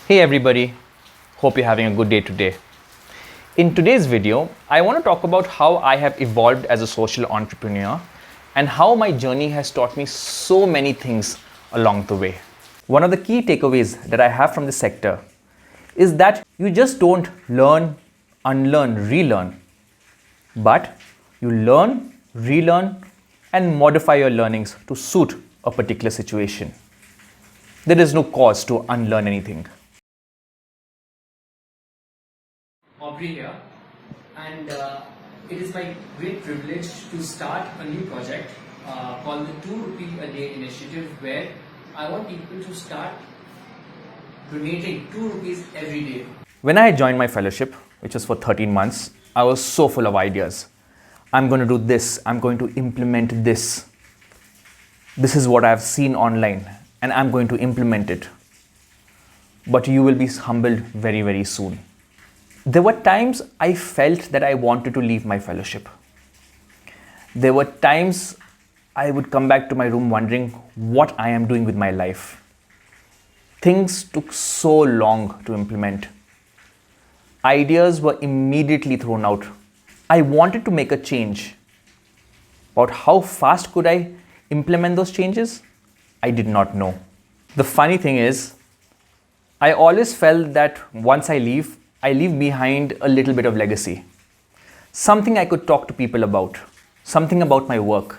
Hey everybody, hope you're having a good day today. In today's video, I want to talk about how I have evolved as a social entrepreneur and how my journey has taught me so many things along the way. One of the key takeaways that I have from this sector is that you just don't learn, unlearn, relearn, but you learn, relearn, and modify your learnings to suit a particular situation. There is no cause to unlearn anything. Aubrey here, and it is my great privilege to start a new project called the 2 Rupee a Day Initiative, where I want people to start donating 2 rupees every day. When I joined my fellowship, which was for 13 months, I was so full of ideas. I'm going to do this, I'm going to implement this. This is what I've seen online, and I'm going to implement it. But you will be humbled very, very soon. There were times I felt that I wanted to leave my fellowship. There were times I would come back to my room wondering what I am doing with my life. Things took so long to implement. Ideas were immediately thrown out. I wanted to make a change. But how fast could I implement those changes? I did not know. The funny thing is, I always felt that once I leave behind a little bit of legacy. Something I could talk to people about, something about my work,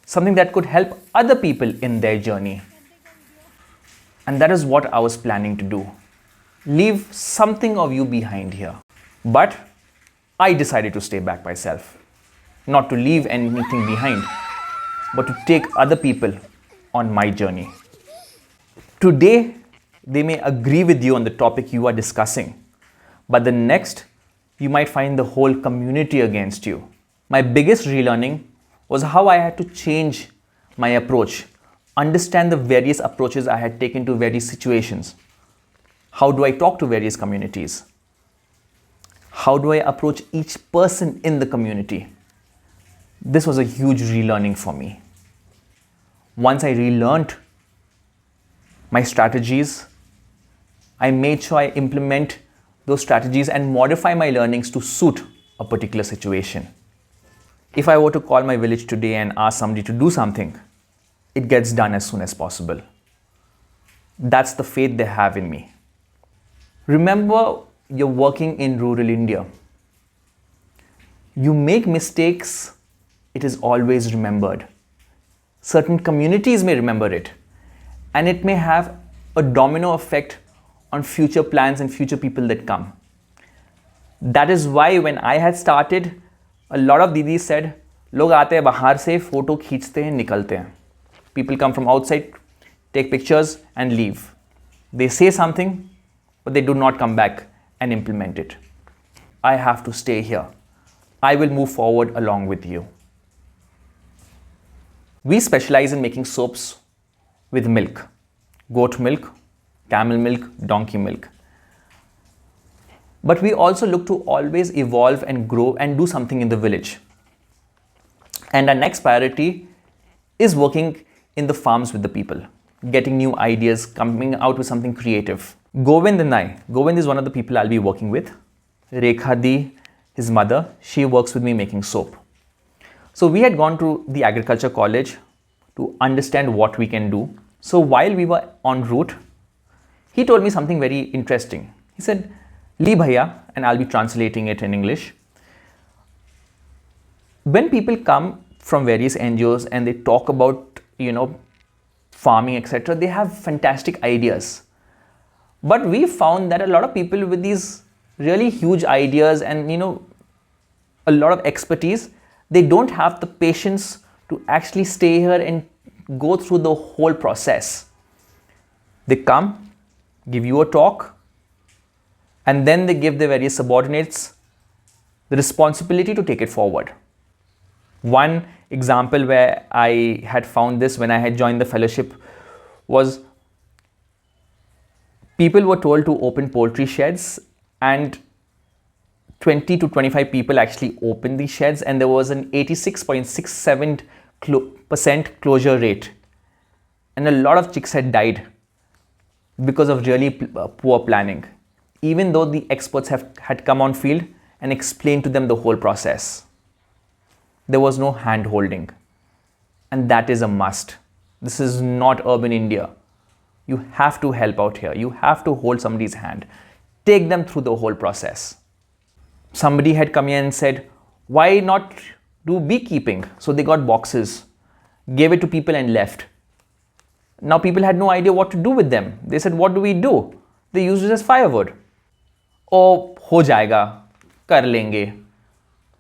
something that could help other people in their journey. And that is what I was planning to do. Leave something of you behind here. But I decided to stay back myself. Not to leave anything behind, but to take other people on my journey. Today, they may agree with you on the topic you are discussing. But the next, you might find the whole community against you. My biggest relearning was how I had to change my approach, understand the various approaches I had taken to various situations. How do I talk to various communities? How do I approach each person in the community? This was a huge relearning for me. Once I relearned my strategies, I made sure I implement those strategies and modify my learnings to suit a particular situation. If I were to call my village today and ask somebody to do something, it gets done as soon as possible. That's the faith they have in me. Remember, you're working in rural India. You make mistakes, it is always remembered. Certain communities may remember it, and it may have a domino effect on future plans and future people that come. That is why when I had started, a lot of didis said, "Log aate hain bahar se, photo खींचते हैं, निकलते हैं." People come from outside, take pictures and leave. They say something, but they do not come back and implement it. I have to stay here. I will move forward along with you. We specialize in making soaps with milk, goat milk, camel milk, donkey milk. But we also look to always evolve and grow and do something in the village. And our next priority is working in the farms with the people, getting new ideas, coming out with something creative. Govind and Govind is one of the people I'll be working with. Rekha Di, his mother, she works with me making soap. So we had gone to the agriculture college to understand what we can do. So while we were en route, he told me something very interesting. He said, "Li bhaiya," and I'll be translating it in English. When people come from various NGOs and they talk about, farming, etc., they have fantastic ideas. But we found that a lot of people with these really huge ideas and, a lot of expertise, they don't have the patience to actually stay here and go through the whole process. They come, give you a talk, and then they give their various subordinates the responsibility to take it forward. One example where I had found this when I had joined the fellowship was people were told to open poultry sheds, and 20 to 25 people actually opened these sheds, and there was an 86.67% closure rate, and a lot of chicks had died because of really poor planning, even though the experts had come on field and explained to them the whole process. There was no hand holding, and that is a must. This is not urban India. You have to help out here. You have to hold somebody's hand. Take them through the whole process. Somebody had come in and said, why not do beekeeping? So they got boxes, gave it to people and left. Now people had no idea what to do with them. They said, what do we do? They used it as firewood. Oh, ho jayega, kar lenge.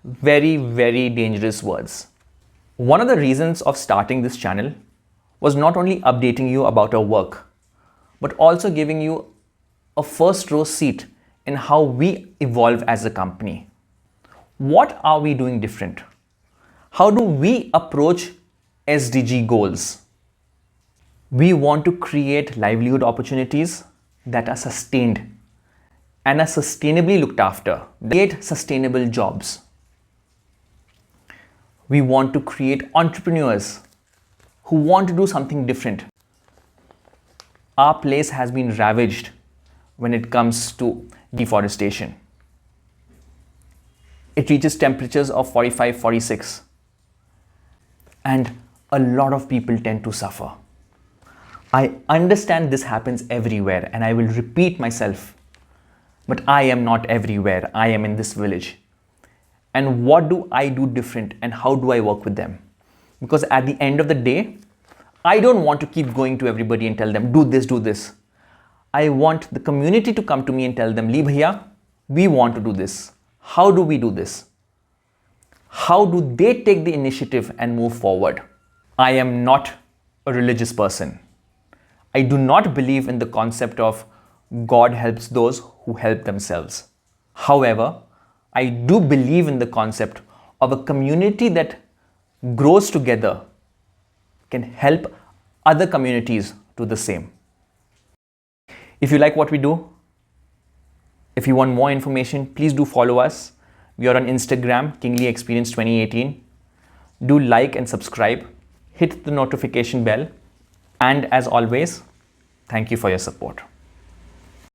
Very, very dangerous words. One of the reasons of starting this channel was not only updating you about our work, but also giving you a first row seat in how we evolve as a company. What are we doing different? How do we approach SDG goals? We want to create livelihood opportunities that are sustained and are sustainably looked after. Create sustainable jobs. We want to create entrepreneurs who want to do something different. Our place has been ravaged when it comes to deforestation. It reaches temperatures of 45, 46. And a lot of people tend to suffer. I understand this happens everywhere, and I will repeat myself. But I am not everywhere. I am in this village. And what do I do different, and how do I work with them? Because at the end of the day, I don't want to keep going to everybody and tell them, do this, do this. I want the community to come to me and tell them, Lee bhaiya, we want to do this. How do we do this? How do they take the initiative and move forward? I am not a religious person. I do not believe in the concept of God helps those who help themselves. However, I do believe in the concept of a community that grows together can help other communities do the same. If you like what we do, if you want more information, please do follow us. We are on Instagram, Kingly Experience 2018. Do like and subscribe. Hit the notification bell. And as always, thank you for your support.